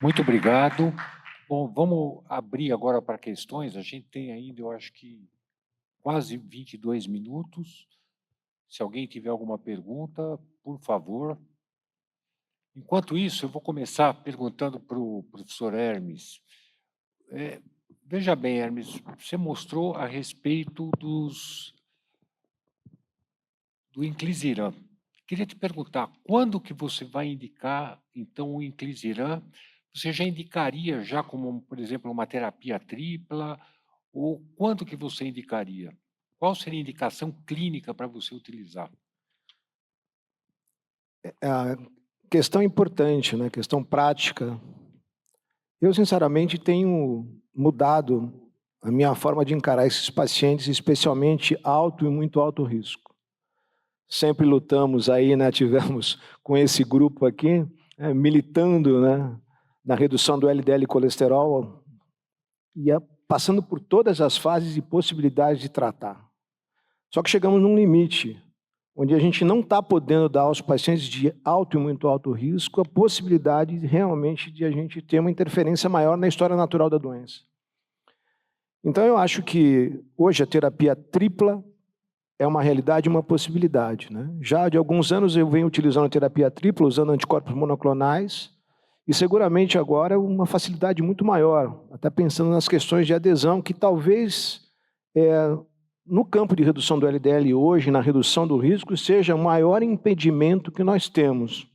Muito obrigado. Bom, vamos abrir agora para questões. A gente tem ainda, eu acho que, quase 22 minutos. Se alguém tiver alguma pergunta, por favor. Enquanto isso, eu vou começar perguntando para o professor Hermes. É, Veja bem, Hermes, você mostrou a respeito do Inclisiran. Queria te perguntar, quando que você vai indicar, então, o Inclisiran? Você já indicaria já como, por exemplo, uma terapia tripla? Ou quando que você indicaria? Qual seria a indicação clínica para você utilizar? A questão importante, né? Questão prática. Eu, sinceramente, tenho mudado a minha forma de encarar esses pacientes, especialmente alto e muito alto risco. Sempre lutamos aí, né? Tivemos com esse grupo aqui, militando, né? Na redução do LDL colesterol e passando por todas as fases e possibilidades de tratar. Só que chegamos num limite, onde a gente não está podendo dar aos pacientes de alto e muito alto risco a possibilidade realmente de a gente ter uma interferência maior na história natural da doença. Então, eu acho que hoje a terapia tripla é uma realidade e uma possibilidade, né? Já de alguns anos eu venho utilizando a terapia tripla, usando anticorpos monoclonais, e seguramente agora é uma facilidade muito maior, até pensando nas questões de adesão, que talvez no campo de redução do LDL hoje, na redução do risco, seja o maior impedimento que nós temos.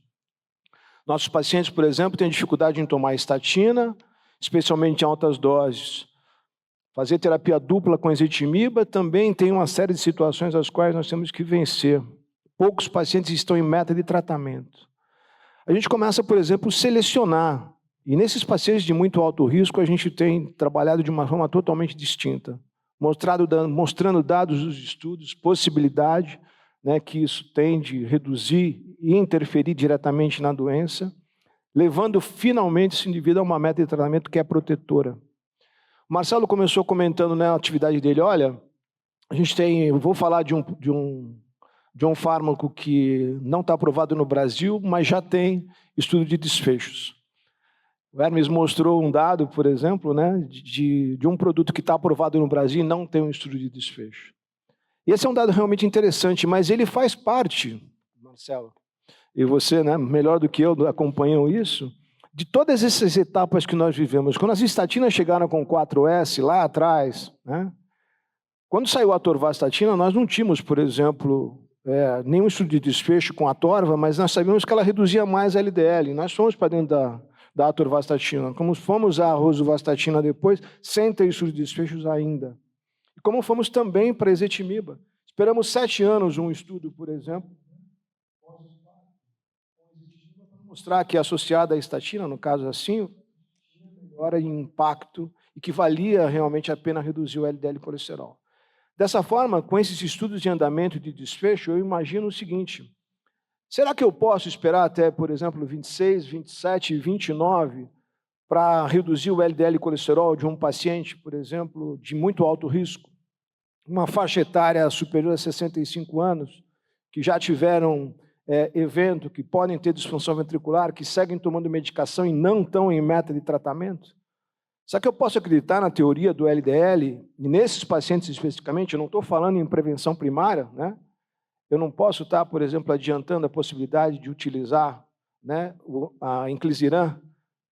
Nossos pacientes, por exemplo, têm dificuldade em tomar estatina, especialmente em altas doses. Fazer terapia dupla com ezetimiba também tem uma série de situações às quais nós temos que vencer. Poucos pacientes estão em meta de tratamento. A gente começa, por exemplo, a selecionar. E nesses pacientes de muito alto risco, a gente tem trabalhado de uma forma totalmente distinta. Mostrando dados dos estudos, possibilidade, né, que isso tem de reduzir e interferir diretamente na doença, levando finalmente esse indivíduo a uma meta de tratamento que é protetora. O Marcelo começou comentando na atividade dele, olha, a gente tem, eu vou falar de um fármaco que não está aprovado no Brasil, mas já tem estudo de desfechos. O Hermes mostrou um dado, por exemplo, né, de um produto que está aprovado no Brasil e não tem um estudo de desfecho. E esse é um dado realmente interessante, mas ele faz parte, Marcelo, e você, né, melhor do que eu, acompanham isso, de todas essas etapas que nós vivemos. Quando as estatinas chegaram com 4S lá atrás, né, quando saiu a atorvastatina, nós não tínhamos, por exemplo, nenhum estudo de desfecho com a atorva, mas nós sabíamos que ela reduzia mais a LDL. Nós fomos para dentro da atorvastatina, como fomos a rosuvastatina depois, sem ter estudo de desfechos ainda. E como fomos também para a ezetimiba. Esperamos 7 anos um estudo, por exemplo, para mostrar que associada à estatina, no caso assim, tinha melhora em impacto e que valia realmente a pena reduzir o LDL colesterol. Dessa forma, com esses estudos de andamento e de desfecho, eu imagino o seguinte: será que eu posso esperar até, por exemplo, 26, 27, 29 para reduzir o LDL colesterol de um paciente, por exemplo, de muito alto risco, uma faixa etária superior a 65 anos, que já tiveram evento, que podem ter disfunção ventricular, que seguem tomando medicação e não estão em meta de tratamento? Será que eu posso acreditar na teoria do LDL, e nesses pacientes especificamente, eu não estou falando em prevenção primária, né? Eu não posso estar, por exemplo, adiantando a possibilidade de utilizar, né, a Inclisiran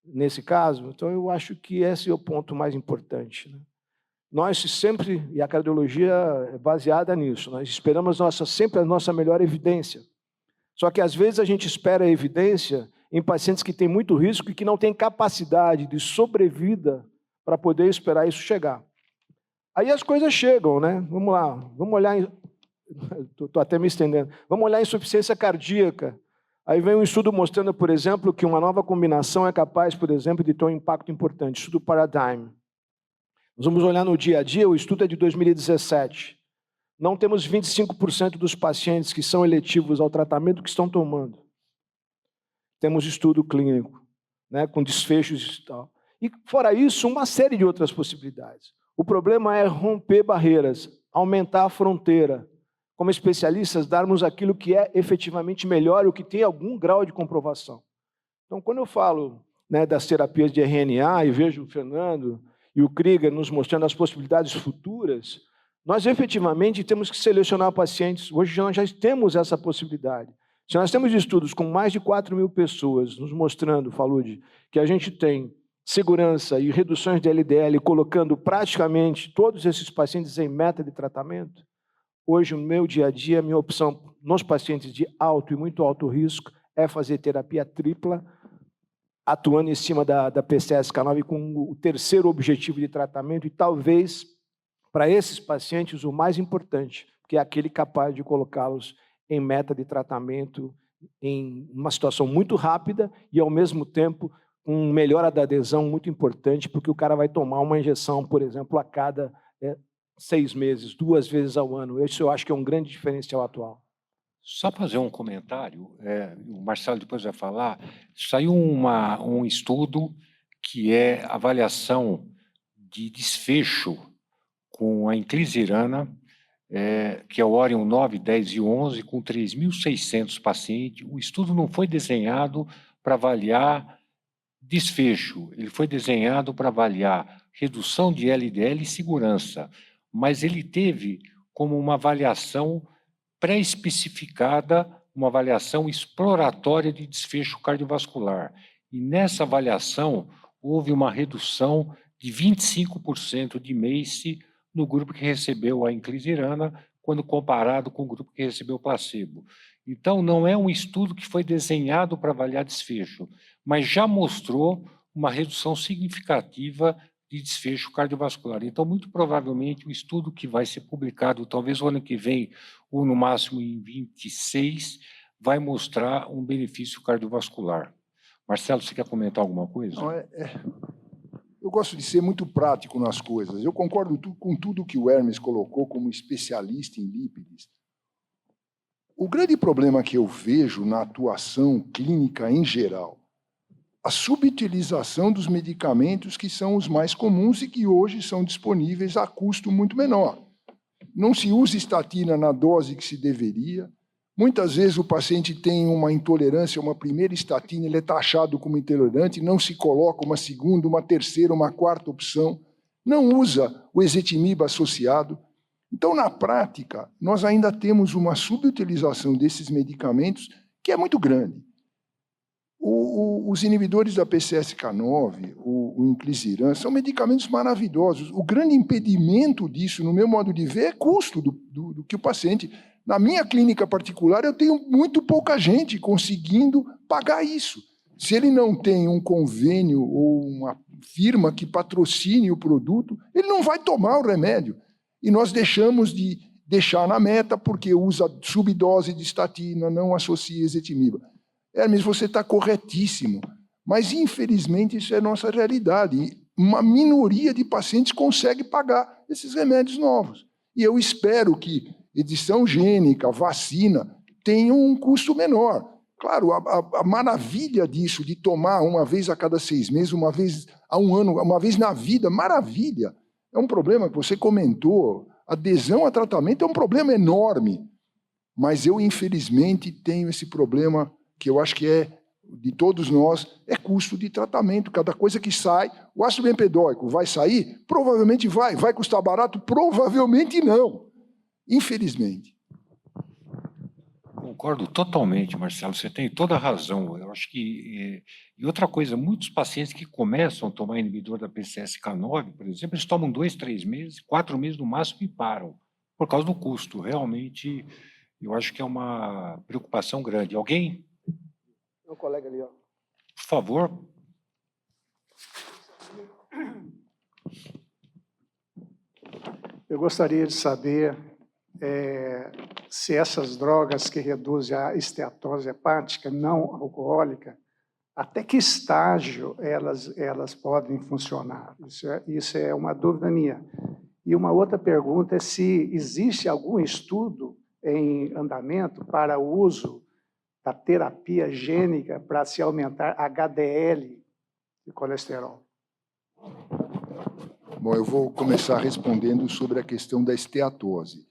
nesse caso? Então, eu acho que esse é o ponto mais importante, né? Nós sempre, e a cardiologia é baseada nisso, nós esperamos sempre a nossa melhor evidência. Só que, às vezes, a gente espera a evidência em pacientes que têm muito risco e que não têm capacidade de sobrevida para poder esperar isso chegar. Aí as coisas chegam, né? Vamos lá, vamos olhar, estou até me estendendo, vamos olhar a insuficiência cardíaca. Aí vem um estudo mostrando, por exemplo, que uma nova combinação é capaz, por exemplo, de ter um impacto importante, estudo Paradigm. Nós vamos olhar no dia a dia, o estudo é de 2017. Não temos 25% dos pacientes que são eletivos ao tratamento que estão tomando. Temos estudo clínico, né, com desfechos e tal. E, fora isso, uma série de outras possibilidades. O problema é romper barreiras, aumentar a fronteira. Como especialistas, darmos aquilo que é efetivamente melhor, o que tem algum grau de comprovação. Então, quando eu falo né, das terapias de RNA, e vejo o Fernando e o Krieger nos mostrando as possibilidades futuras, nós efetivamente temos que selecionar pacientes. Hoje nós já temos essa possibilidade. Se nós temos estudos com mais de 4.000 pessoas nos mostrando, Falud, que a gente tem segurança e reduções de LDL, colocando praticamente todos esses pacientes em meta de tratamento, hoje, no meu dia a dia, a minha opção nos pacientes de alto e muito alto risco é fazer terapia tripla, atuando em cima da PCSK9 com o terceiro objetivo de tratamento e talvez, para esses pacientes, o mais importante, que é aquele capaz de colocá-los em meta de tratamento em uma situação muito rápida e, ao mesmo tempo, com melhora da adesão muito importante, porque o cara vai tomar uma injeção, por exemplo, a cada 6 meses, 2 vezes ao ano. Isso eu acho que é um grande diferencial atual. Só fazer um comentário, o Marcelo depois vai falar, saiu um estudo que é avaliação de desfecho com a inclisiran, que é o Orion 9, 10 e 11, com 3.600 pacientes. O estudo não foi desenhado para avaliar desfecho, ele foi desenhado para avaliar redução de LDL e segurança, mas ele teve como uma avaliação pré-especificada, uma avaliação exploratória de desfecho cardiovascular. E nessa avaliação houve uma redução de 25% de MACE no grupo que recebeu a inclisiran, quando comparado com o grupo que recebeu placebo. Então, não é um estudo que foi desenhado para avaliar desfecho, mas já mostrou uma redução significativa de desfecho cardiovascular. Então, muito provavelmente, o estudo que vai ser publicado, talvez o ano que vem, ou no máximo em 26, vai mostrar um benefício cardiovascular. Marcelo, você quer comentar alguma coisa? Não, eu gosto de ser muito prático nas coisas. Eu concordo com tudo que o Hermes colocou como especialista em lípides. O grande problema que eu vejo na atuação clínica em geral, a subutilização dos medicamentos que são os mais comuns e que hoje são disponíveis a custo muito menor. Não se usa estatina na dose que se deveria. Muitas vezes o paciente tem uma intolerância a uma primeira estatina, ele é taxado como intolerante, não se coloca uma segunda, uma terceira, uma quarta opção, não usa o ezetimibe associado. Então, na prática, nós ainda temos uma subutilização desses medicamentos que é muito grande. Os inibidores da PCSK9, o inclisiran, são medicamentos maravilhosos. O grande impedimento disso, no meu modo de ver, é custo do que o paciente... Na minha clínica particular, eu tenho muito pouca gente conseguindo pagar isso. Se ele não tem um convênio ou uma firma que patrocine o produto, ele não vai tomar o remédio. E nós deixamos de deixar na meta porque usa subdose de estatina, não associa ezetimibe. Hermes, você está corretíssimo, mas infelizmente isso é nossa realidade. E uma minoria de pacientes consegue pagar esses remédios novos. E eu espero que edição gênica, vacina, tenham um custo menor. Claro, a maravilha disso, de tomar uma vez a cada 6 meses, uma vez a 1 ano, uma vez na vida, maravilha. É um problema que você comentou, adesão a tratamento é um problema enorme, mas eu, infelizmente, tenho esse problema que eu acho que é, de todos nós, é custo de tratamento. Cada coisa que sai, o ácido bempedóico vai sair? Provavelmente vai. Vai custar barato? Provavelmente não. Infelizmente. Concordo totalmente, Marcelo, você tem toda a razão. Eu acho que... E outra coisa, muitos pacientes que começam a tomar inibidor da PCSK9, por exemplo, eles tomam 2, 3 meses, 4 meses no máximo e param, por causa do custo. Realmente, eu acho que é uma preocupação grande. Alguém? Meu colega ali, ó. Por favor. Eu gostaria de saber se essas drogas que reduzem a esteatose hepática não alcoólica, até que estágio elas podem funcionar? Isso é uma dúvida minha. E uma outra pergunta é se existe algum estudo em andamento para o uso da terapia gênica para se aumentar HDL de colesterol. Bom, eu vou começar respondendo sobre a questão da esteatose.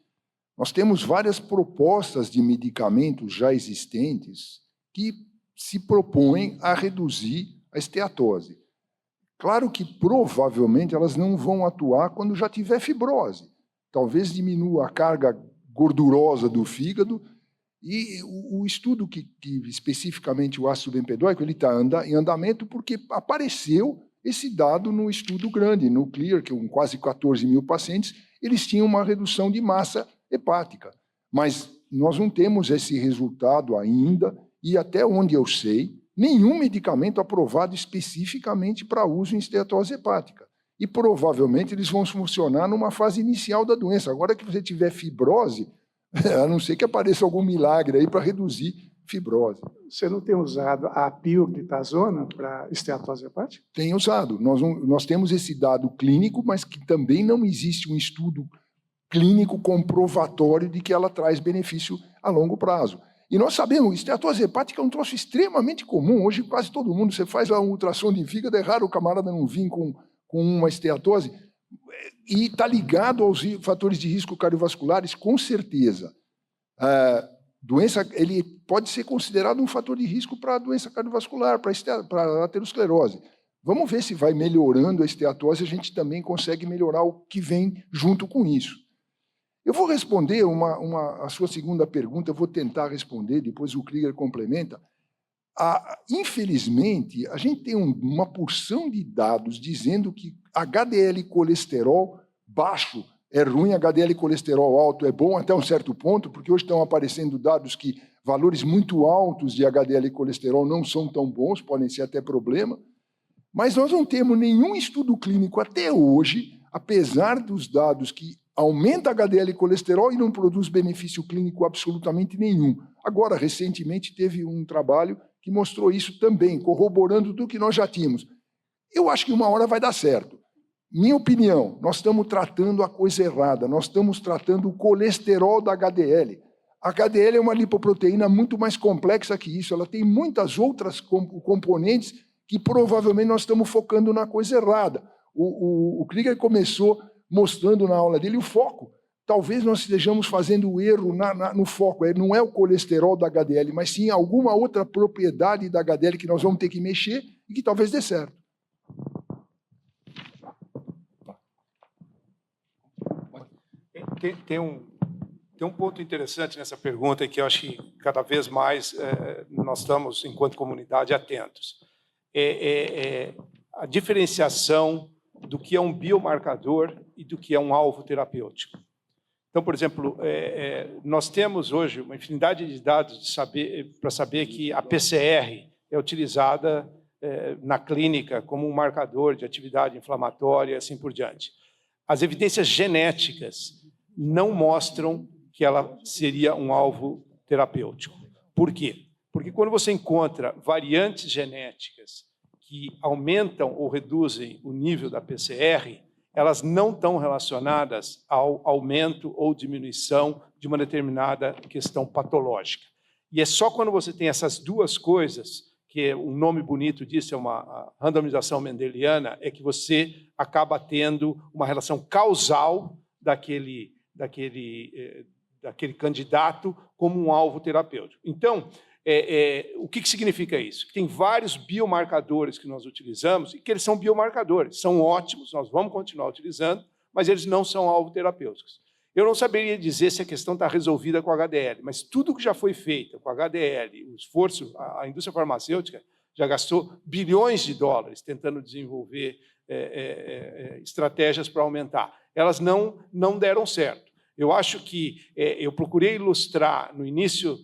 Nós temos várias propostas de medicamentos já existentes que se propõem a reduzir a esteatose. Claro que, provavelmente, elas não vão atuar quando já tiver fibrose. Talvez diminua a carga gordurosa do fígado. E o estudo que especificamente o ácido bempedóico, ele está em andamento porque apareceu esse dado no estudo grande, no CLEAR, que com quase 14 mil pacientes, eles tinham uma redução de massa hepática. Mas nós não temos esse resultado ainda, e até onde eu sei, nenhum medicamento aprovado especificamente para uso em esteatose hepática. E provavelmente eles vão funcionar numa fase inicial da doença. Agora que você tiver fibrose, a não ser que apareça algum milagre aí para reduzir fibrose. Você não tem usado a pioglitazona para esteatose hepática? Tem usado. Nós temos esse dado clínico, mas que também não existe um estudo clínico comprovatório de que ela traz benefício a longo prazo. E nós sabemos, esteatose hepática é um troço extremamente comum. Hoje quase todo mundo, você faz lá um ultrassom de fígado, é raro o camarada não vir com uma esteatose. E está ligado aos fatores de risco cardiovasculares, com certeza. Doença, ele pode ser considerado um fator de risco para a doença cardiovascular, para a aterosclerose. Vamos ver se vai melhorando a esteatose, a gente também consegue melhorar o que vem junto com isso. Eu vou responder a sua segunda pergunta, eu vou tentar responder, depois o Krieger complementa. Infelizmente, a gente tem uma porção de dados dizendo que HDL colesterol baixo é ruim, HDL colesterol alto é bom até um certo ponto, porque hoje estão aparecendo dados que valores muito altos de HDL colesterol não são tão bons, podem ser até problema, mas nós não temos nenhum estudo clínico até hoje, apesar dos dados que aumenta HDL colesterol e não produz benefício clínico absolutamente nenhum. Agora, recentemente, teve um trabalho que mostrou isso também, corroborando tudo que nós já tínhamos. Eu acho que uma hora vai dar certo. Minha opinião, nós estamos tratando a coisa errada, nós estamos tratando o colesterol da HDL. A HDL é uma lipoproteína muito mais complexa que isso, ela tem muitas outras componentes que provavelmente nós estamos focando na coisa errada. O Krieger começou mostrando na aula dele o foco. Talvez nós estejamos fazendo o erro no foco, não é o colesterol da HDL, mas sim alguma outra propriedade da HDL que nós vamos ter que mexer e que talvez dê certo. Tem um ponto interessante nessa pergunta que eu acho que cada vez mais nós estamos, enquanto comunidade, atentos. A diferenciação do que é um biomarcador e do que é um alvo terapêutico. Então, por exemplo, nós temos hoje uma infinidade de dados para saber que a PCR é utilizada na clínica como um marcador de atividade inflamatória e assim por diante. As evidências genéticas não mostram que ela seria um alvo terapêutico. Por quê? Porque quando você encontra variantes genéticas que aumentam ou reduzem o nível da PCR, elas não estão relacionadas ao aumento ou diminuição de uma determinada questão patológica. E é só quando você tem essas duas coisas, que um nome bonito disso é uma randomização mendeliana, é que você acaba tendo uma relação causal daquele candidato como um alvo terapêutico. Então, o que significa isso? Tem vários biomarcadores que nós utilizamos e que eles são biomarcadores, são ótimos, nós vamos continuar utilizando, mas eles não são alvo terapêuticos. Eu não saberia dizer se a questão está resolvida com HDL, mas tudo que já foi feito com HDL, o esforço, a indústria farmacêutica já gastou bilhões de dólares tentando desenvolver estratégias para aumentar. Elas não deram certo. Eu acho que eu procurei ilustrar no início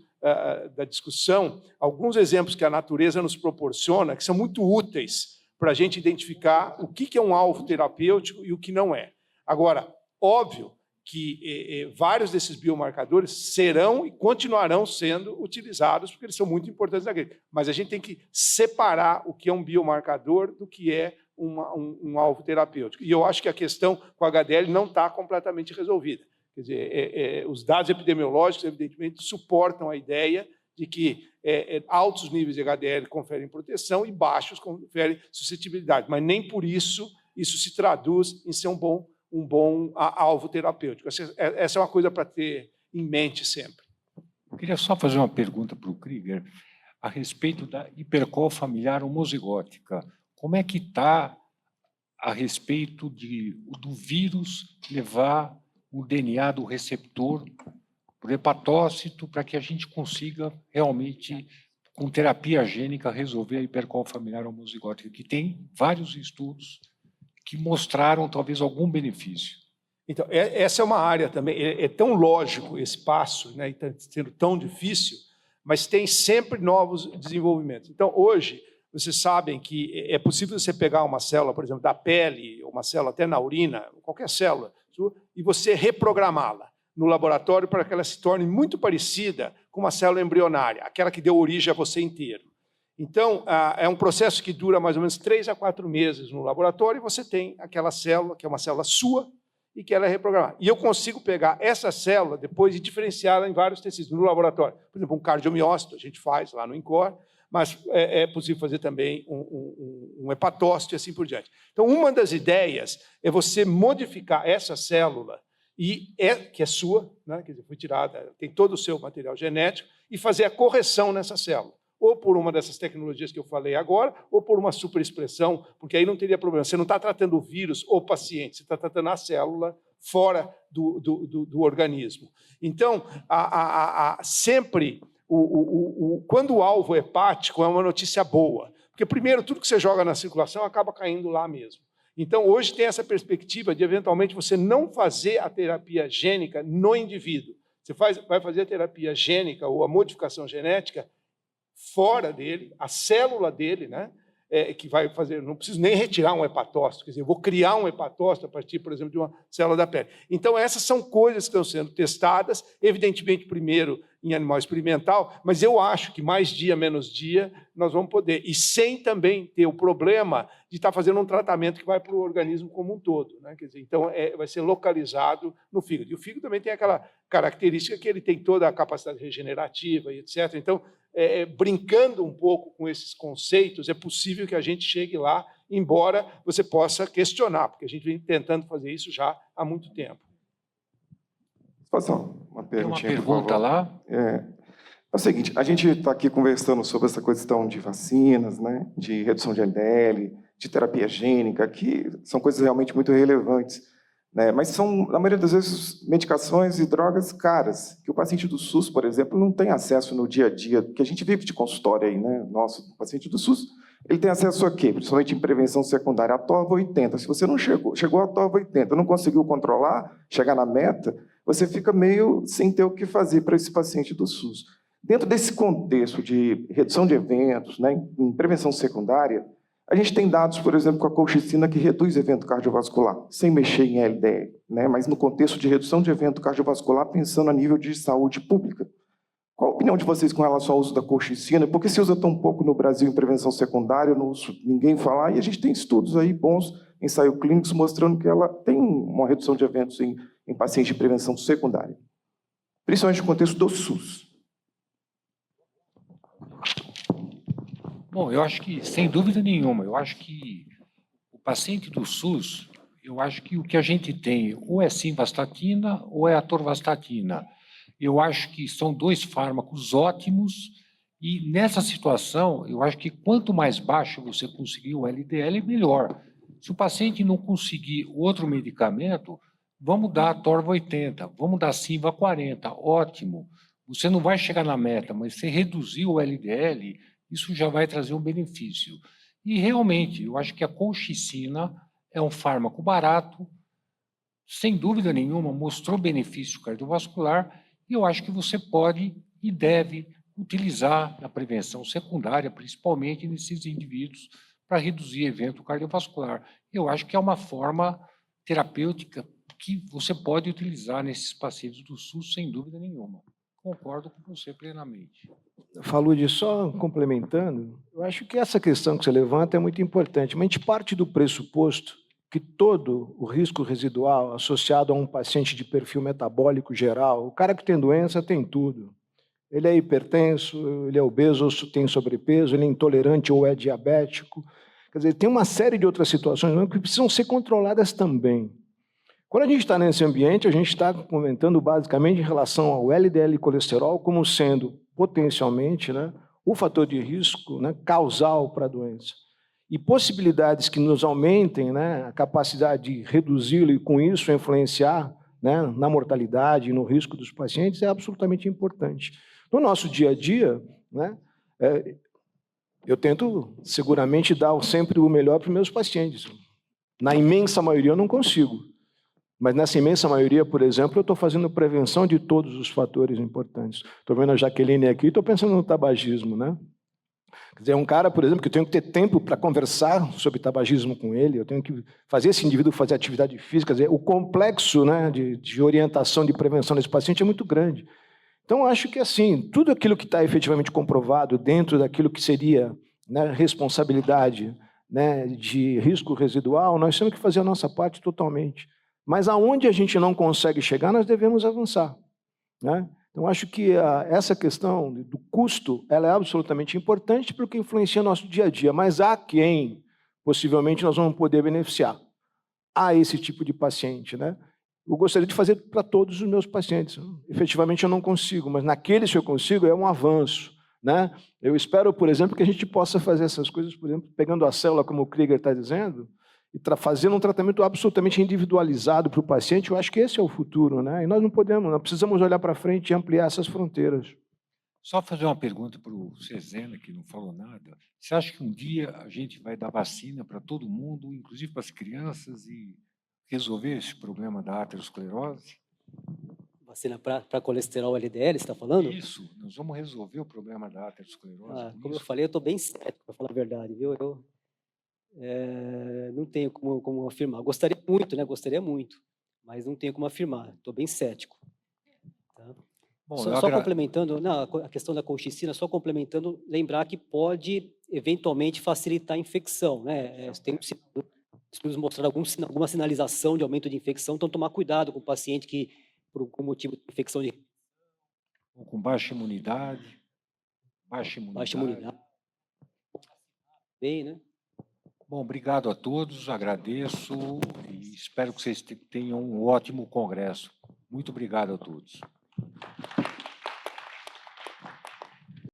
da discussão alguns exemplos que a natureza nos proporciona, que são muito úteis para a gente identificar o que é um alvo terapêutico e o que não é. Agora, óbvio que vários desses biomarcadores serão e continuarão sendo utilizados, porque eles são muito importantes naquele. Mas a gente tem que separar o que é um biomarcador do que é um alvo terapêutico. E eu acho que a questão com a HDL não está completamente resolvida. Quer dizer, os dados epidemiológicos, evidentemente, suportam a ideia de que altos níveis de HDL conferem proteção e baixos conferem suscetibilidade, mas nem por isso se traduz em ser um bom alvo terapêutico. Essa é uma coisa para ter em mente sempre. Eu queria só fazer uma pergunta para o Krieger. a respeito da hipercol familiar homozigótica. Como é que está a respeito do vírus levar o DNA do receptor para o hepatócito para que a gente consiga realmente, com terapia gênica, resolver a hipercol familiar homozigótica, que tem vários estudos que mostraram talvez algum benefício. Então, essa é uma área também, é tão lógico esse passo, né, e está sendo tão difícil, mas tem sempre novos desenvolvimentos. Então, hoje, vocês sabem que é possível você pegar uma célula, por exemplo, da pele, uma célula até na urina, qualquer célula, e você reprogramá-la no laboratório para que ela se torne muito parecida com uma célula embrionária, aquela que deu origem a você inteiro. Então, é um processo que dura mais ou menos 3 a 4 meses no laboratório, e você tem aquela célula, que é uma célula sua, e que ela é reprogramada. E eu consigo pegar essa célula depois e diferenciá-la em vários tecidos no laboratório. Por exemplo, um cardiomiócito, a gente faz lá no INCOR, mas é possível fazer também um hepatócito e assim por diante. Então, uma das ideias é você modificar essa célula, que é sua, né, quer dizer, foi tirada, tem todo o seu material genético, e fazer a correção nessa célula. Ou por uma dessas tecnologias que eu falei agora, ou por uma superexpressão, porque aí não teria problema. Você não está tratando o vírus ou o paciente, você está tratando a célula fora do organismo. Então, sempre, quando o alvo é hepático, é uma notícia boa. Porque, primeiro, tudo que você joga na circulação acaba caindo lá mesmo. Então, hoje tem essa perspectiva de, eventualmente, você não fazer a terapia gênica no indivíduo. Você vai fazer a terapia gênica ou a modificação genética fora dele, a célula dele, né, que vai fazer, não preciso nem retirar um hepatócito, quer dizer, eu vou criar um hepatócito a partir, por exemplo, de uma célula da pele. Então, essas são coisas que estão sendo testadas, evidentemente, primeiro em animal experimental, mas eu acho que mais dia, menos dia, nós vamos poder, e sem também ter o problema de estar fazendo um tratamento que vai para o organismo como um todo, né? Quer dizer, então, vai ser localizado no fígado. E o fígado também tem aquela característica que ele tem toda a capacidade regenerativa e etc. Então, brincando um pouco com esses conceitos, é possível que a gente chegue lá, embora você possa questionar, porque a gente vem tentando fazer isso já há muito tempo. Posso fazer uma perguntinha? Tem uma pergunta lá? É o seguinte, a gente está aqui conversando sobre essa questão de vacinas, né, de redução de LDL, de terapia gênica, que são coisas realmente muito relevantes, né, mas são, na maioria das vezes, medicações e drogas caras, que o paciente do SUS, por exemplo, não tem acesso no dia a dia, porque a gente vive de consultório aí, né? Nossa, o paciente do SUS, ele tem acesso a quê? Principalmente em prevenção secundária, a TORV 80. Se você não chegou a TORV 80, não conseguiu controlar, chegar na meta, você fica meio sem ter o que fazer para esse paciente do SUS. Dentro desse contexto de redução de eventos, né, em prevenção secundária, a gente tem dados, por exemplo, com a colchicina que reduz evento cardiovascular, sem mexer em LDL, né, mas no contexto de redução de evento cardiovascular, pensando a nível de saúde pública. Qual a opinião de vocês com relação ao uso da colchicina? Por que se usa tão pouco no Brasil em prevenção secundária? Eu não ouço ninguém falar, e a gente tem estudos aí bons, ensaios clínicos, mostrando que ela tem uma redução de eventos em pacientes de prevenção secundária, principalmente no contexto do SUS. Bom, eu acho que, sem dúvida nenhuma, eu acho que o paciente do SUS, eu acho que o que a gente tem ou é simvastatina ou é atorvastatina. Eu acho que são 2 fármacos ótimos e, nessa situação, eu acho que quanto mais baixo você conseguir o LDL, melhor. Se o paciente não conseguir outro medicamento, vamos dar a TORV 80, vamos dar Simva 40, ótimo. Você não vai chegar na meta, mas se reduzir o LDL, isso já vai trazer um benefício. E, realmente, eu acho que a colchicina é um fármaco barato, sem dúvida nenhuma, mostrou benefício cardiovascular, e eu acho que você pode e deve utilizar na prevenção secundária, principalmente nesses indivíduos, para reduzir evento cardiovascular. Eu acho que é uma forma terapêutica que você pode utilizar nesses pacientes do SUS, sem dúvida nenhuma. Concordo com você plenamente. Falude, só complementando, eu acho que essa questão que você levanta é muito importante, mas a gente parte do pressuposto que todo o risco residual associado a um paciente de perfil metabólico geral, o cara que tem doença tem tudo. Ele é hipertenso, ele é obeso ou tem sobrepeso, ele é intolerante ou é diabético. Quer dizer, tem uma série de outras situações que precisam ser controladas também. Quando a gente está nesse ambiente, a gente está comentando basicamente em relação ao LDL e colesterol como sendo potencialmente, né, o fator de risco, né, causal para a doença. E possibilidades que nos aumentem, né, a capacidade de reduzi-lo e, com isso, influenciar, né, na mortalidade e no risco dos pacientes é absolutamente importante. No nosso dia a dia, né, eu tento, seguramente, dar sempre o melhor para os meus pacientes. Na imensa maioria, eu não consigo. Mas nessa imensa maioria, por exemplo, eu estou fazendo prevenção de todos os fatores importantes. Estou vendo a Jaqueline aqui e estou pensando no tabagismo, né? Quer dizer, é um cara, por exemplo, que eu tenho que ter tempo para conversar sobre tabagismo com ele, eu tenho que fazer esse indivíduo fazer atividade física, quer dizer, o complexo, né, de orientação, de prevenção desse paciente é muito grande. Então, eu acho que, assim, tudo aquilo que está efetivamente comprovado dentro daquilo que seria, né, responsabilidade, né, de risco residual, nós temos que fazer a nossa parte totalmente. Mas aonde a gente não consegue chegar, nós devemos avançar, né? Então, acho que essa questão do custo ela é absolutamente importante porque influencia nosso dia a dia, mas há quem, possivelmente, nós vamos poder beneficiar. Há esse tipo de paciente, né? Eu gostaria de fazer para todos os meus pacientes. Efetivamente, eu não consigo, mas naqueles que eu consigo é um avanço, né? Eu espero, por exemplo, que a gente possa fazer essas coisas, por exemplo, pegando a célula, como o Krieger está dizendo, e fazendo um tratamento absolutamente individualizado para o paciente. Eu acho que esse é o futuro, né? E nós não podemos, nós precisamos olhar para frente e ampliar essas fronteiras. Só fazer uma pergunta para o Cesena, que não falou nada. Você acha que um dia a gente vai dar vacina para todo mundo, inclusive para as crianças, e resolver esse problema da aterosclerose? Vacina para colesterol LDL, você está falando? Isso, nós vamos resolver o problema da aterosclerose com Como eu isso? falei, eu estou bem cético, para falar a verdade, viu? Eu não tenho como afirmar. Gostaria muito, né? Gostaria muito, mas não tenho como afirmar. Estou bem cético. Tá? Bom, Só complementando, não, a questão da colchicina, só complementando, lembrar que pode eventualmente facilitar a infecção, né? Tem estudos mostrando alguma sinalização de aumento de infecção, então tomar cuidado com o paciente que, por algum motivo de infecção de com baixa imunidade. Baixa imunidade. Bem, né? Bom, obrigado a todos, agradeço e espero que vocês tenham um ótimo congresso. Muito obrigado a todos.